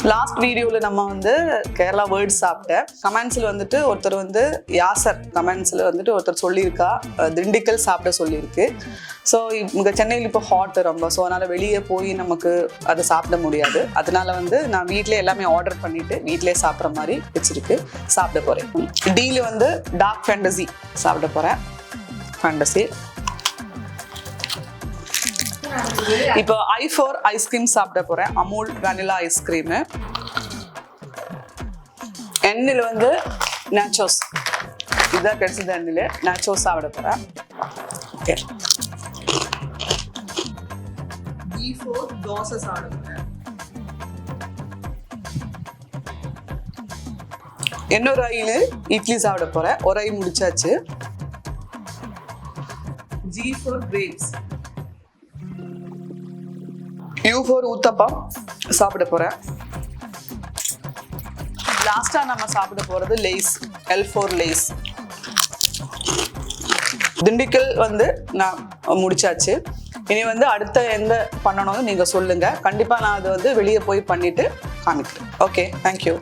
Last வீடியோவில் நம்ம வந்து கேரளா வேர்ட்ஸ் சாப்பிட்டேன். கமெண்ட்ஸில் வந்துட்டு ஒருத்தர் வந்து யாசர் கமெண்ட்ஸில் வந்துட்டு ஒருத்தர் சொல்லியிருக்கா திண்டுக்கல் சாப்பிட சொல்லியிருக்கு. ஸோ இங்கே சென்னையில் இப்போ ஹாட் ரொம்ப, ஸோ அதனால் வெளியே போய் நமக்கு அதை சாப்பிட முடியாது. அதனால வந்து நான் வீட்டிலே எல்லாமே ஆர்டர் பண்ணிட்டு வீட்டிலே சாப்பிட்ற மாதிரி வச்சிருக்கு சாப்பிட போகிறேன். டீல வந்து டார்க் ஃபேண்டசி சாப்பிட போகிறேன். ஃபேண்டசி. இப்போ i4 ஐஸ்கிரீம் சாப்பிட போறேன். Amul vanilla ice cream. எண்ணில் வந்து நாச்சோஸ், இதான் கிடைச்சது. எண்ணில் நாச்சோஸ் சாப்பிட போறேன். ஓகே. e4 தோசை சாப்பிட போறேன். இன்னொரு ஐயில் இட்லி சாப்பிட போறேன். ஒரு ஐ முடிச்சாச்சு. g4 grapes. u4 ஊத்தப்பம் சாப்பிட போறேன். லாஸ்டா நம்ம சாப்பிட போறது லேஸ், L4 லேஸ். திண்டுக்கல் வந்து நான் முடிச்சாச்சு. இனி வந்து அடுத்த எந்த பண்ணணும்னு நீங்க சொல்லுங்க. கண்டிப்பா நான் அதை வந்து வெளியே போய் பண்ணிட்டு காமிக்கிறேன். Okay, thank you.